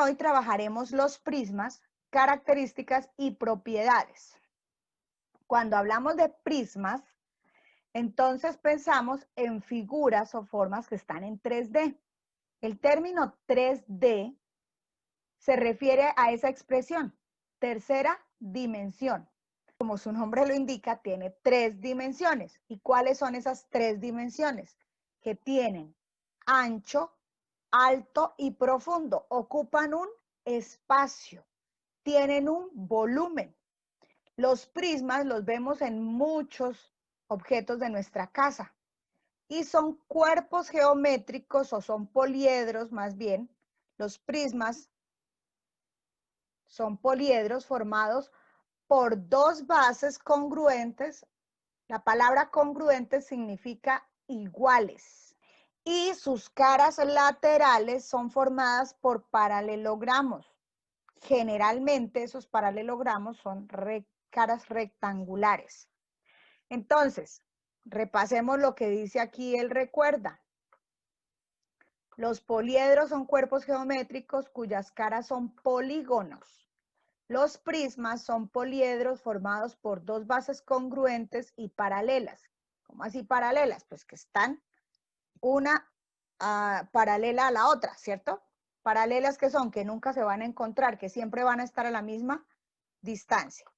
hoy trabajaremos los prismas, características y propiedades. Cuando hablamos de prismas, entonces pensamos en figuras o formas que están en 3D. El término 3D se refiere a esa expresión, tercera dimensión. Como su nombre lo indica, tiene 3 dimensiones. ¿Y cuáles son esas 3 dimensiones? Que tienen ancho, alto y profundo. Ocupan un espacio, tienen un volumen. Los prismas los vemos en muchos objetos de nuestra casa y son cuerpos geométricos o son poliedros más bien. Los prismas son poliedros formados por 2 bases congruentes. La palabra congruente significa iguales. Y sus caras laterales son formadas por paralelogramos. Generalmente esos paralelogramos son caras rectangulares. Entonces, repasemos lo que dice aquí el recuerda. Los poliedros son cuerpos geométricos cuyas caras son polígonos. Los prismas son poliedros formados por 2 bases congruentes y paralelas. ¿Cómo así paralelas? Pues que están una paralela a la otra, ¿cierto? Paralelas que son, que nunca se van a encontrar, que siempre van a estar a la misma distancia.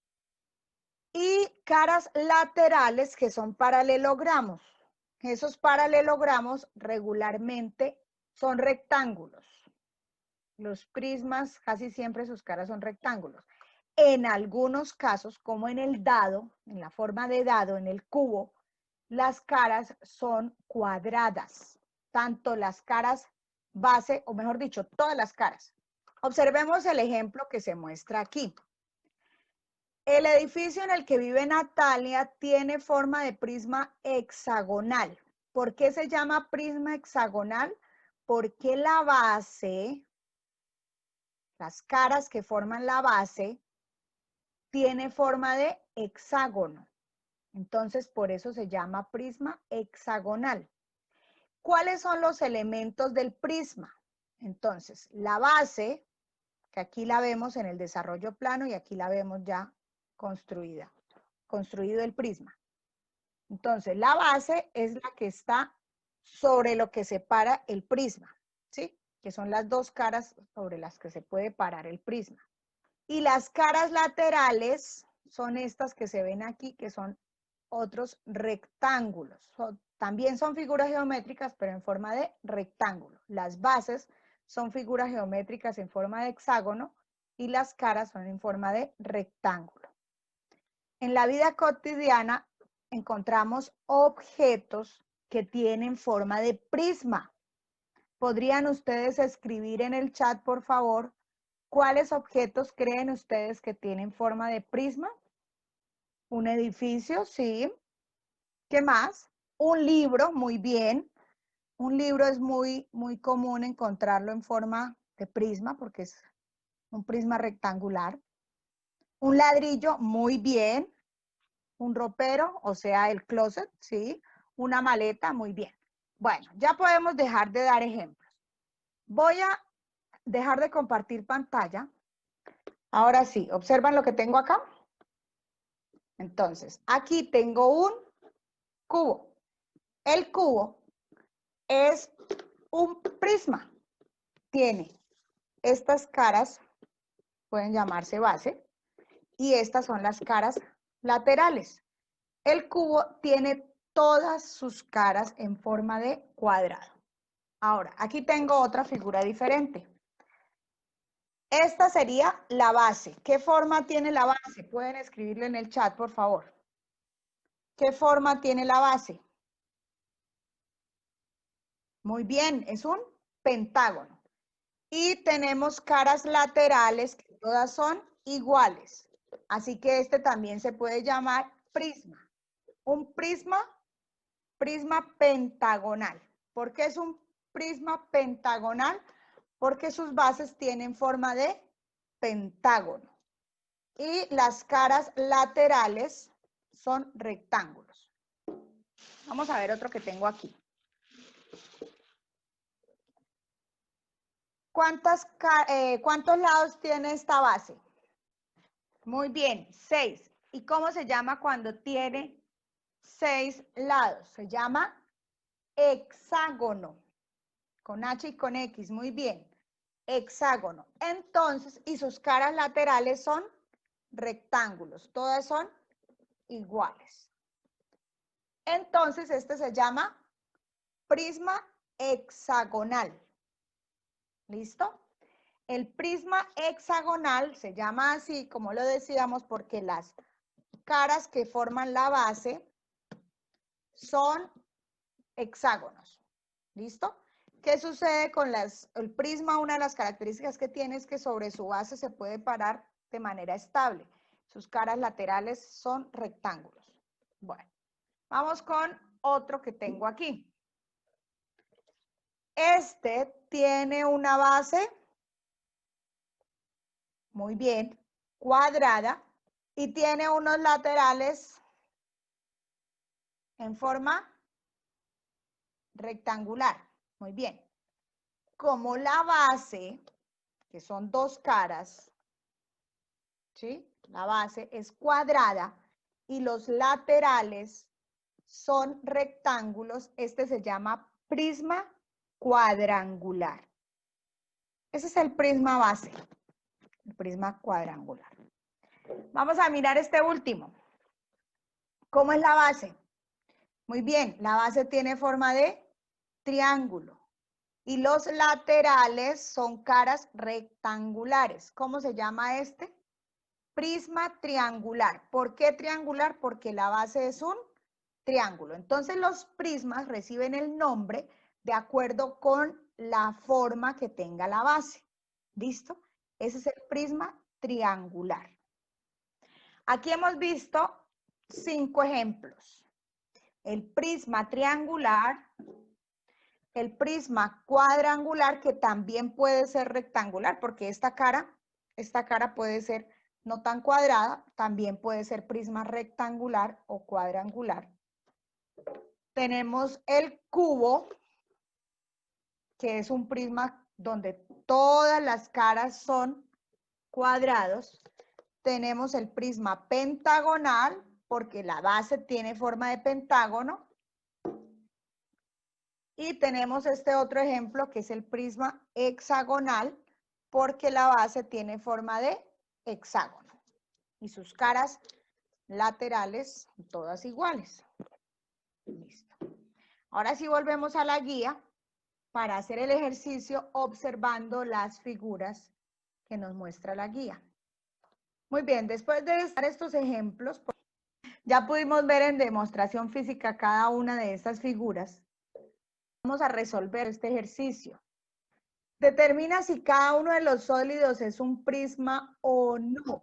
Y caras laterales que son paralelogramos. Esos paralelogramos regularmente son rectángulos. Los prismas casi siempre sus caras son rectángulos. En algunos casos, como en el dado, en la forma de dado, en el cubo, las caras son cuadradas. Tanto las caras base, o mejor dicho, todas las caras. Observemos el ejemplo que se muestra aquí. El edificio en el que vive Natalia tiene forma de prisma hexagonal. ¿Por qué se llama prisma hexagonal? Porque la base, las caras que forman la base, tiene forma de hexágono. Entonces, por eso se llama prisma hexagonal. ¿Cuáles son los elementos del prisma? Entonces, la base, que aquí la vemos en el desarrollo plano y aquí la vemos ya construido el prisma. Entonces, la base es la que está sobre lo que separa el prisma, ¿sí? Que son las 2 caras sobre las que se puede parar el prisma. Y las caras laterales son estas que se ven aquí, que son otros rectángulos. También son figuras geométricas, pero en forma de rectángulo. Las bases son figuras geométricas en forma de hexágono y las caras son en forma de rectángulo. En la vida cotidiana encontramos objetos que tienen forma de prisma. ¿Podrían ustedes escribir en el chat, por favor, cuáles objetos creen ustedes que tienen forma de prisma? Un edificio, sí. ¿Qué más? Un libro, muy bien. Un libro es muy común encontrarlo en forma de prisma porque es un prisma rectangular. Un ladrillo, muy bien. Un ropero, o sea, el closet, ¿sí? Una maleta, muy bien. Bueno, ya podemos dejar de dar ejemplos. Voy a dejar de compartir pantalla. Ahora sí, ¿observan lo que tengo acá? Entonces, aquí tengo un cubo. El cubo es un prisma. Tiene estas caras, pueden llamarse base, y estas son las caras laterales. El cubo tiene todas sus caras en forma de cuadrado. Ahora, aquí tengo otra figura diferente. Esta sería la base. ¿Qué forma tiene la base? Pueden escribirlo en el chat, por favor. ¿Qué forma tiene la base? Muy bien, es un pentágono. Y tenemos caras laterales que todas son iguales. Así que este también se puede llamar prisma. Un prisma pentagonal. ¿Por qué es un prisma pentagonal? Porque sus bases tienen forma de pentágono. Y las caras laterales son rectángulos. Vamos a ver otro que tengo aquí. ¿Cuántos lados tiene esta base? Muy bien, 6. ¿Y cómo se llama cuando tiene 6 lados? Se llama hexágono. Con H y con X, muy bien. Hexágono. Entonces, y sus caras laterales son rectángulos. Todas son iguales. Entonces, este se llama prisma hexagonal. ¿Listo? El prisma hexagonal se llama así, como lo decíamos, porque las caras que forman la base son hexágonos. ¿Listo? ¿Qué sucede con el prisma? Una de las características que tiene es que sobre su base se puede parar de manera estable. Sus caras laterales son rectángulos. Bueno, vamos con otro que tengo aquí. Este tiene una base, muy bien, cuadrada, y tiene unos laterales en forma rectangular. Muy bien. Como la base, que son dos caras, ¿sí? La base es cuadrada y los laterales son rectángulos, este se llama prisma cuadrangular. Ese es el prisma base, el prisma cuadrangular. Vamos a mirar este último. ¿Cómo es la base? Muy bien, la base tiene forma de triángulo y los laterales son caras rectangulares. ¿Cómo se llama este? Prisma triangular. ¿Por qué triangular? Porque la base es un triángulo. Entonces los prismas reciben el nombre de acuerdo con la forma que tenga la base. ¿Listo? Ese es el prisma triangular. Aquí hemos visto 5 ejemplos. El prisma triangular, el prisma cuadrangular, que también puede ser rectangular, porque esta cara puede ser no tan cuadrada, también puede ser prisma rectangular o cuadrangular. Tenemos el cubo, que es un prisma donde todas las caras son cuadrados. Tenemos el prisma pentagonal, porque la base tiene forma de pentágono. Y tenemos este otro ejemplo, que es el prisma hexagonal, porque la base tiene forma de hexágono. Y sus caras laterales, todas iguales. Listo. Ahora sí volvemos a la guía para hacer el ejercicio observando las figuras que nos muestra la guía. Muy bien, después de estos ejemplos, ya pudimos ver en demostración física cada una de estas figuras. Vamos a resolver este ejercicio. Determina si cada uno de los sólidos es un prisma o no.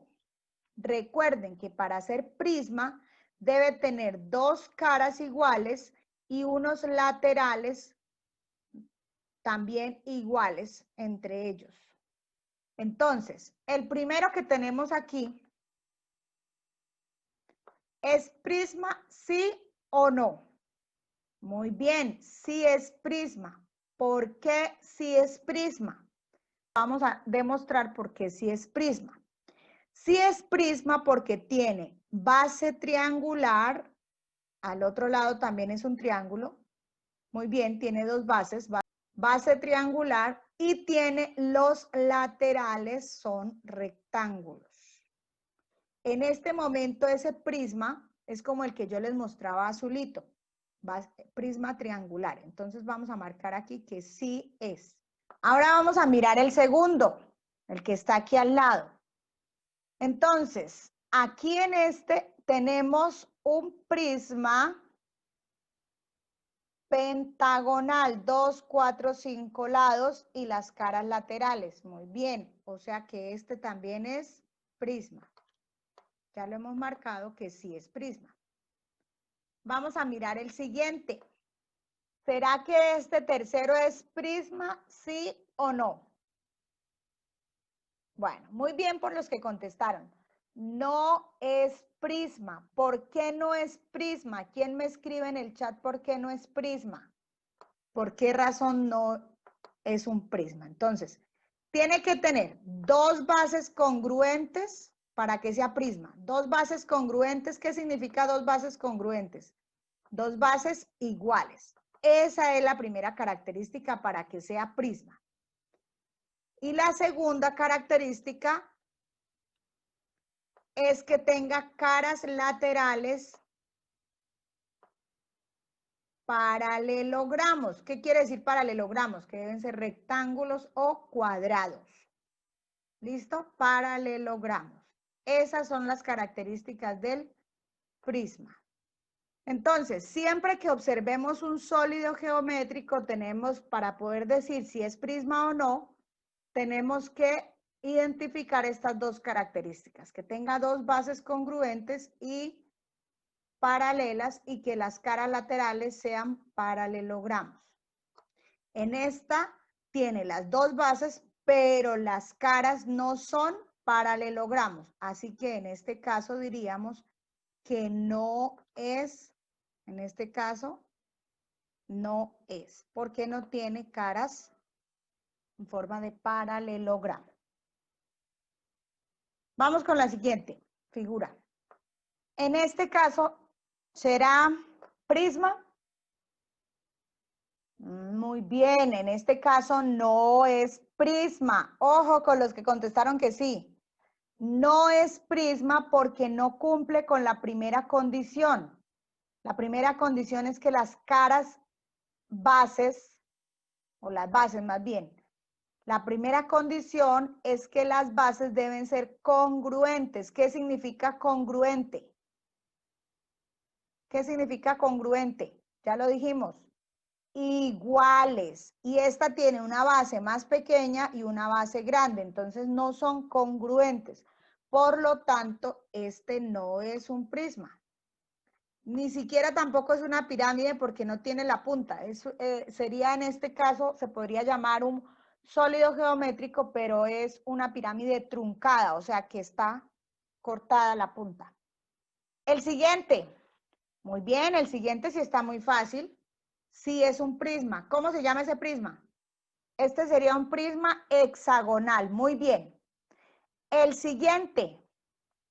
Recuerden que para ser prisma debe tener dos caras iguales y unos laterales también iguales entre ellos. Entonces, el primero que tenemos aquí es prisma, ¿sí o no? Muy bien, sí es prisma. ¿Por qué sí es prisma? Vamos a demostrar por qué sí es prisma. Sí es prisma porque tiene base triangular, al otro lado también es un triángulo. Muy bien, tiene dos bases, base triangular, y tiene los laterales son rectángulos. En este momento ese prisma es como el que yo les mostraba azulito, prisma triangular. Entonces vamos a marcar aquí que sí es. Ahora vamos a mirar el segundo, el que está aquí al lado. Entonces, aquí en este tenemos un prisma pentagonal, 2, 4, 5 lados y las caras laterales. Muy bien, o sea que este también es prisma. Ya lo hemos marcado que sí es prisma. Vamos a mirar el siguiente. ¿Será que este tercero es prisma, sí o no? Bueno, muy bien por los que contestaron. No es prisma. ¿Por qué no es prisma? ¿Quién me escribe en el chat por qué no es prisma? ¿Por qué razón no es un prisma? Entonces, Tiene que tener dos bases congruentes para que sea prisma. Dos bases congruentes, ¿qué significa dos bases congruentes? Dos bases iguales. Esa es la primera característica para que sea prisma. Y la segunda característica es que tenga caras laterales paralelogramos. ¿Qué quiere decir paralelogramos? Que deben ser rectángulos o cuadrados. ¿Listo? Paralelogramos. Esas son las características del prisma. Entonces, siempre que observemos un sólido geométrico, tenemos, para poder decir si es prisma o no, tenemos que identificar estas dos características, que tenga dos bases congruentes y paralelas y que las caras laterales sean paralelogramos. En esta tiene las dos bases, pero las caras no son paralelogramos. Así que en este caso diríamos que no es, en este caso, no es, porque no tiene caras en forma de paralelogramo. Vamos con la siguiente figura. En este caso, ¿será prisma? Muy bien, en este caso no es prisma. Ojo con los que contestaron que sí. No es prisma porque no cumple con la primera condición. La primera condición es que las caras bases, o las bases más bien, la primera condición es que las bases deben ser congruentes. ¿Qué significa congruente? ¿Qué significa congruente? Ya lo dijimos. Iguales. Y esta tiene una base más pequeña y una base grande. Entonces no son congruentes. Por lo tanto, este no es un prisma. Ni siquiera tampoco es una pirámide porque no tiene la punta. Sería en este caso, se podría llamar un sólido geométrico, pero es una pirámide truncada, o sea que está cortada la punta. El siguiente. Muy bien, el siguiente sí está muy fácil. Sí es un prisma. ¿Cómo se llama ese prisma? Este sería un prisma hexagonal. Muy bien. El siguiente.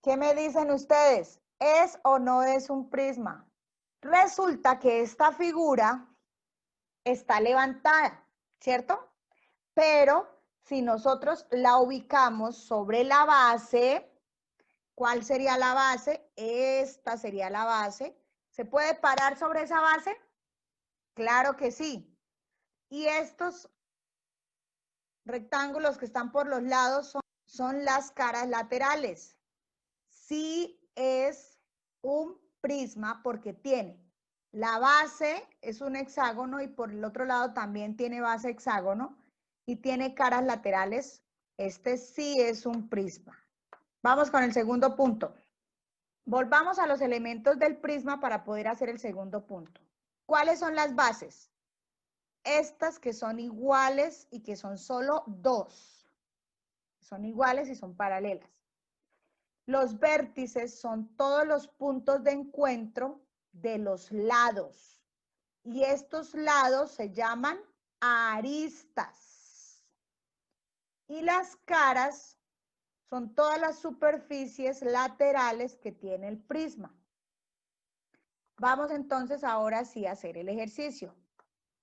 ¿Qué me dicen ustedes? ¿Es o no es un prisma? Resulta que esta figura está levantada, ¿cierto? Pero si nosotros la ubicamos sobre la base, ¿cuál sería la base? Esta sería la base. ¿Se puede parar sobre esa base? Claro que sí. Y estos rectángulos que están por los lados son las caras laterales. Sí es un prisma porque tiene la base, es un hexágono y por el otro lado también tiene base hexágono y tiene caras laterales. Este sí es un prisma. Vamos con el segundo punto. Volvamos a los elementos del prisma para poder hacer el segundo punto. ¿Cuáles son las bases? Estas que son iguales y que son solo dos. Son iguales y son paralelas. Los vértices son todos los puntos de encuentro de los lados. Y estos lados se llaman aristas. Y las caras son todas las superficies laterales que tiene el prisma. Vamos entonces ahora sí a hacer el ejercicio.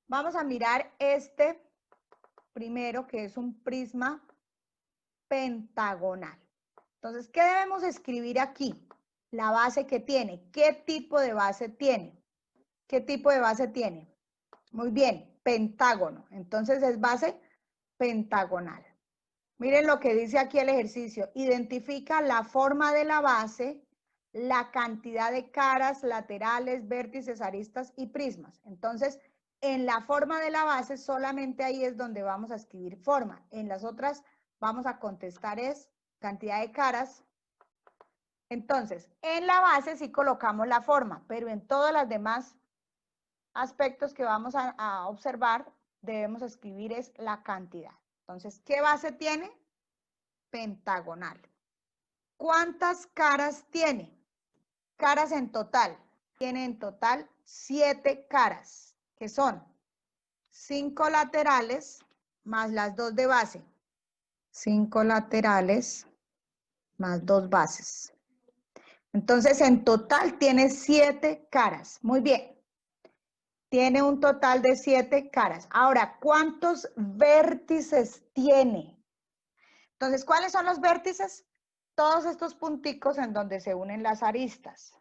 Vamos a mirar este primero, que es un prisma pentagonal. Entonces, ¿qué debemos escribir aquí? La base que tiene. ¿Qué tipo de base tiene? ¿Qué tipo de base tiene? Muy bien, pentágono. Entonces es base pentagonal. Miren lo que dice aquí el ejercicio. Identifica la forma de la base, la cantidad de caras, laterales, vértices, aristas y prismas. Entonces, en la forma de la base, solamente ahí es donde vamos a escribir forma. En las otras vamos a contestar es cantidad de caras. Entonces, en la base sí colocamos la forma, pero en todas las demás aspectos que vamos a observar, debemos escribir es la cantidad. Entonces, ¿qué base tiene? Pentagonal. ¿Cuántas caras tiene? Caras en total. Tiene en total 7 caras, que son 5 laterales más las 2 de base. 5 laterales más 2 bases. Entonces, en total tiene 7 caras. Muy bien. Tiene un total de 7 caras. Ahora, ¿cuántos vértices tiene? Entonces, ¿cuáles son los vértices? Todos estos punticos en donde se unen las aristas.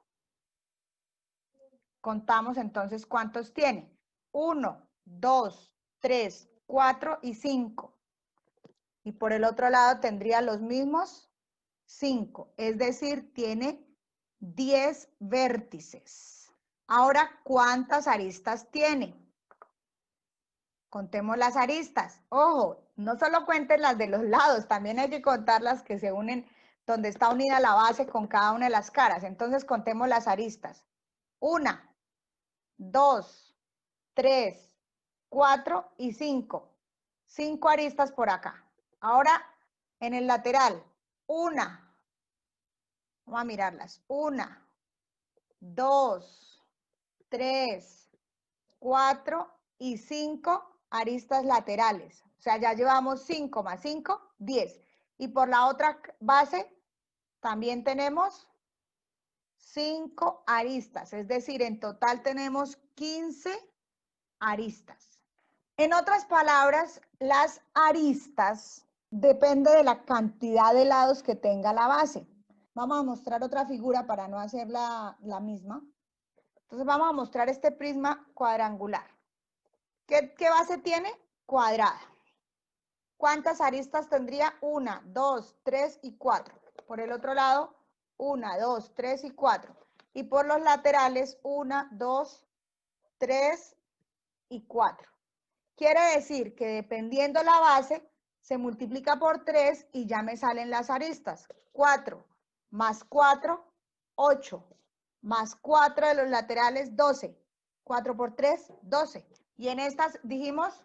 Contamos entonces cuántos tiene. 1, 2, 3, 4 y 5. Y por el otro lado tendría los mismos 5. Es decir, tiene 10 vértices. Ahora, ¿cuántas aristas tiene? Contemos las aristas. Ojo, no solo cuenten las de los lados, también hay que contar las que se unen donde está unida la base con cada una de las caras. Entonces, contemos las aristas. 1, 2, 3, 4 y 5. 5 aristas por acá. Ahora, en el lateral, 1. Vamos a mirarlas. 1, 2, 3, 4 y 5 aristas laterales. O sea, ya llevamos 5 más 5, 10. Y por la otra base también tenemos 5 aristas. Es decir, en total tenemos 15 aristas. En otras palabras, las aristas dependen de la cantidad de lados que tenga la base. Vamos a mostrar otra figura para no hacer la misma. Entonces vamos a mostrar este prisma cuadrangular. ¿Qué base tiene? Cuadrada. ¿Cuántas aristas tendría? 1, 2, 3 y 4. Por el otro lado, 1, 2, 3 y 4. Y por los laterales, 1, 2, 3 y 4. Quiere decir que dependiendo la base, se multiplica por 3 y ya me salen las aristas. 4 más 4, 8. Más 4 de los laterales, 12. 4 por 3, 12. Y en estas dijimos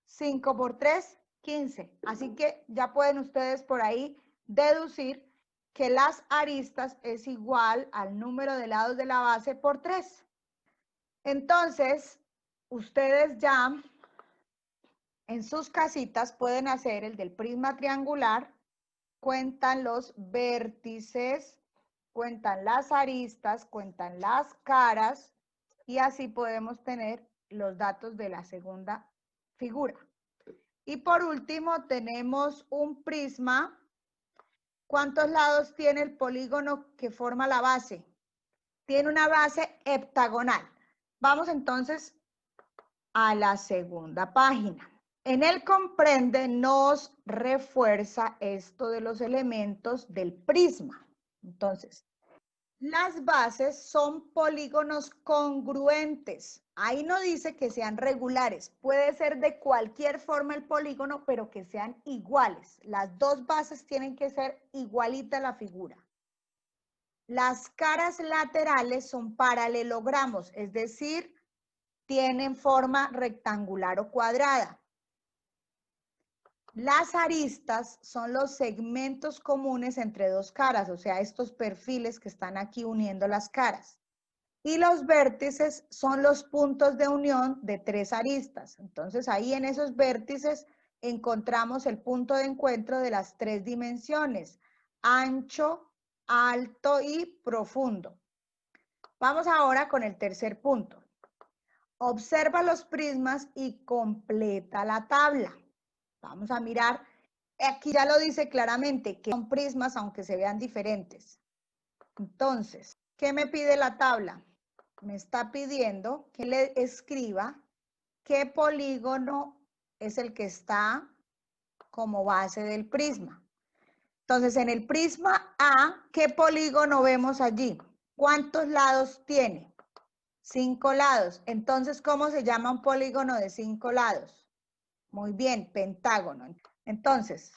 5 por 3, 15. Así que ya pueden ustedes por ahí deducir que las aristas es igual al número de lados de la base por 3. Entonces, ustedes ya en sus casitas pueden hacer el del prisma triangular, cuentan los vértices, cuentan las aristas, cuentan las caras y así podemos tener los datos de la segunda figura. Y por último tenemos un prisma. ¿Cuántos lados tiene el polígono que forma la base? Tiene una base heptagonal. Vamos entonces a la segunda página. En el comprende nos refuerza esto de los elementos del prisma. Entonces, las bases son polígonos congruentes. Ahí no dice que sean regulares. Puede ser de cualquier forma el polígono, pero que sean iguales. Las dos bases tienen que ser igualitas a la figura. Las caras laterales son paralelogramos, es decir, tienen forma rectangular o cuadrada. Las aristas son los segmentos comunes entre dos caras, o sea, estos perfiles que están aquí uniendo las caras. Y los vértices son los puntos de unión de tres aristas. Entonces, ahí en esos vértices encontramos el punto de encuentro de las tres dimensiones, ancho, alto y profundo. Vamos ahora con el tercer punto. Observa los prismas y completa la tabla. Vamos a mirar, aquí ya lo dice claramente, que son prismas aunque se vean diferentes. Entonces, ¿qué me pide la tabla? Me está pidiendo que le escriba qué polígono es el que está como base del prisma. Entonces, en el prisma A, ¿qué polígono vemos allí? ¿Cuántos lados tiene? 5 lados. Entonces, ¿cómo se llama un polígono de 5 lados? Muy bien, pentágono. Entonces,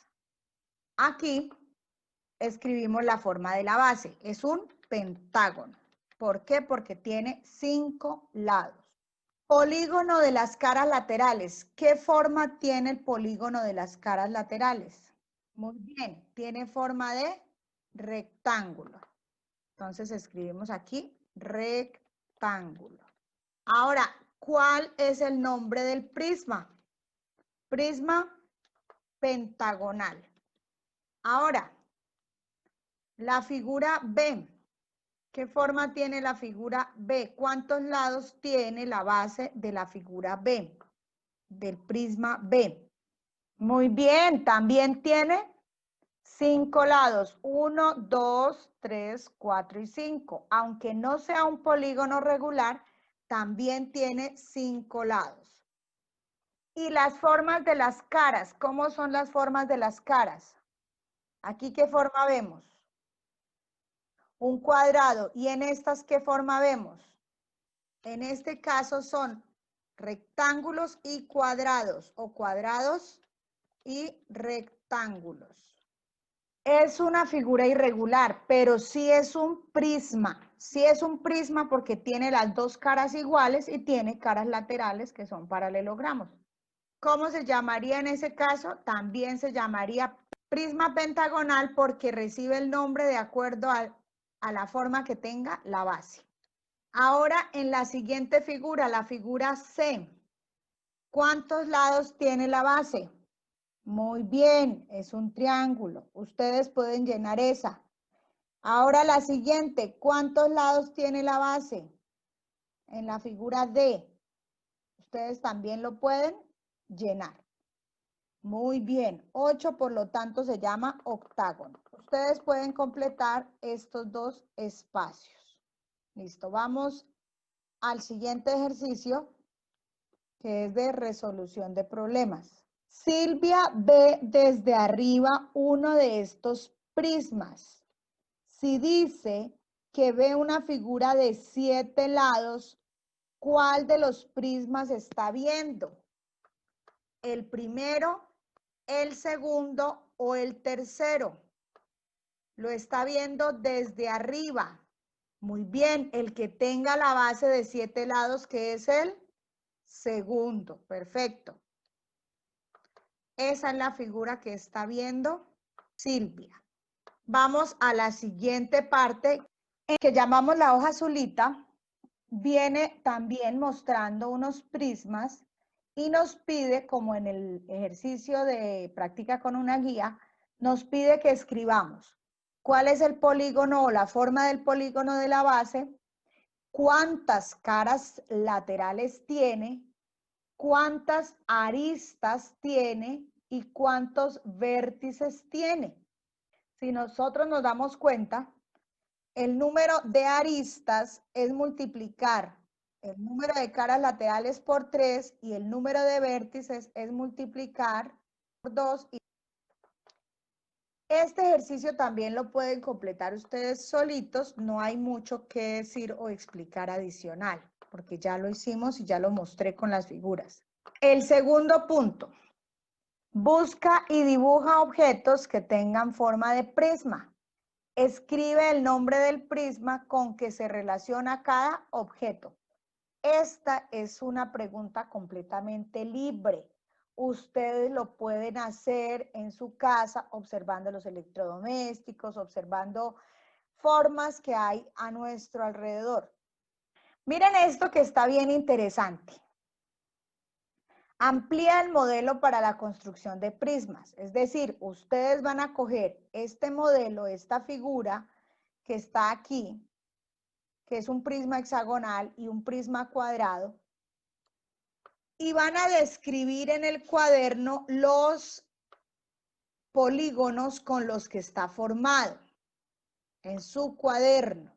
aquí escribimos la forma de la base. Es un pentágono. ¿Por qué? Porque tiene 5 lados. Polígono de las caras laterales. ¿Qué forma tiene el polígono de las caras laterales? Muy bien, tiene forma de rectángulo. Entonces escribimos aquí rectángulo. Ahora, ¿cuál es el nombre del prisma? Prisma pentagonal. Ahora, la figura B. ¿Qué forma tiene la figura B? ¿Cuántos lados tiene la base de la figura B? Del prisma B. Muy bien, también tiene 5 lados. 1, 2, 3, 4 y 5. Aunque no sea un polígono regular, también tiene 5 lados. Y las formas de las caras, ¿cómo son las formas de las caras? Aquí, ¿qué forma vemos? Un cuadrado. ¿Y en estas qué forma vemos? En este caso son rectángulos y cuadrados, o cuadrados y rectángulos. Es una figura irregular, pero sí es un prisma. Sí es un prisma porque tiene las dos caras iguales y tiene caras laterales que son paralelogramos. ¿Cómo se llamaría en ese caso? También se llamaría prisma pentagonal porque recibe el nombre de acuerdo a la forma que tenga la base. Ahora en la siguiente figura, la figura C, ¿cuántos lados tiene la base? Muy bien, es un triángulo. Ustedes pueden llenar esa. Ahora la siguiente, ¿cuántos lados tiene la base? En la figura D, ustedes también lo pueden llenar. Muy bien, 8 por lo tanto se llama octágono. Ustedes pueden completar estos dos espacios. Listo, vamos al siguiente ejercicio que es de resolución de problemas. Silvia ve desde arriba uno de estos prismas. Si dice que ve una figura de 7 lados, ¿cuál de los prismas está viendo? ¿El primero, el segundo o el tercero? Lo está viendo desde arriba. Muy bien, el que tenga la base de 7 lados, que es el segundo. Perfecto. Esa es la figura que está viendo Silvia. Vamos a la siguiente parte que llamamos la hoja azulita. Viene también mostrando unos prismas y nos pide, como en el ejercicio de práctica con una guía, nos pide que escribamos cuál es el polígono o la forma del polígono de la base, cuántas caras laterales tiene, cuántas aristas tiene y cuántos vértices tiene. Si nosotros nos damos cuenta, el número de aristas es multiplicar el número de caras laterales por 3 y el número de vértices es multiplicar por 2. Este ejercicio también lo pueden completar ustedes solitos, no hay mucho que decir o explicar adicional, porque ya lo hicimos y ya lo mostré con las figuras. El segundo punto, busca y dibuja objetos que tengan forma de prisma. Escribe el nombre del prisma con que se relaciona cada objeto. Esta es una pregunta completamente libre. Ustedes lo pueden hacer en su casa observando los electrodomésticos, observando formas que hay a nuestro alrededor. Miren esto que está bien interesante. Amplía el modelo para la construcción de prismas. Es decir, ustedes van a coger este modelo, esta figura que está aquí, que es un prisma hexagonal y un prisma cuadrado, y van a describir en el cuaderno los polígonos con los que está formado en su cuaderno.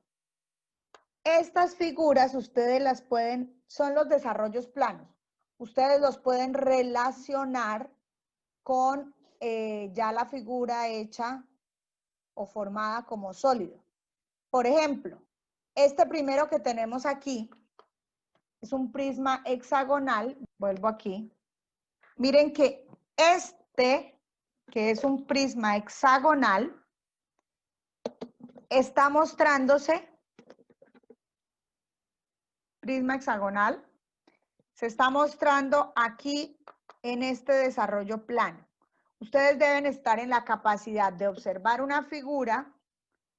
Estas figuras ustedes las pueden, son los desarrollos planos. Ustedes los pueden relacionar con ya la figura hecha o formada como sólido. Por ejemplo, este primero que tenemos aquí es un prisma hexagonal. Vuelvo aquí. Miren que este, que es un prisma hexagonal, está mostrándose, prisma hexagonal, se está mostrando aquí en este desarrollo plano. Ustedes deben estar en la capacidad de observar una figura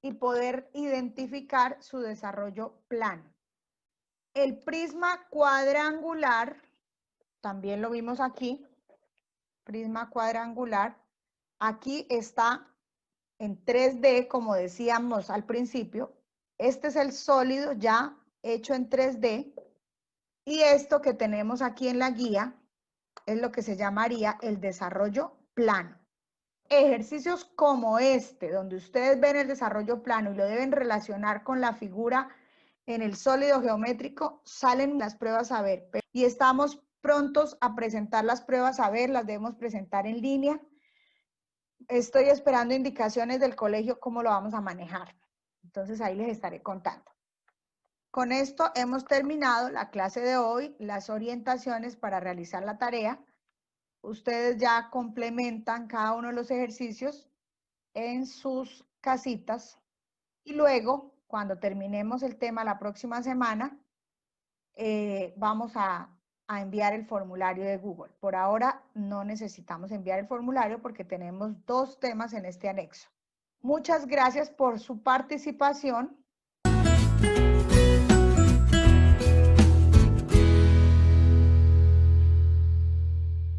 y poder identificar su desarrollo plano. El prisma cuadrangular, también lo vimos aquí, prisma cuadrangular. Aquí está en 3D, como decíamos al principio. Este es el sólido ya hecho en 3D. Y esto que tenemos aquí en la guía es lo que se llamaría el desarrollo plano. Ejercicios como este, donde ustedes ven el desarrollo plano y lo deben relacionar con la figura en el sólido geométrico, salen las pruebas a ver. Y estamos prontos a presentar las pruebas a ver, las debemos presentar en línea. Estoy esperando indicaciones del colegio cómo lo vamos a manejar. Entonces ahí les estaré contando. Con esto hemos terminado la clase de hoy, las orientaciones para realizar la tarea. Ustedes ya complementan cada uno de los ejercicios en sus casitas y luego, cuando terminemos el tema la próxima semana, vamos a enviar el formulario de Google. Por ahora no necesitamos enviar el formulario porque tenemos 2 temas en este anexo. Muchas gracias por su participación.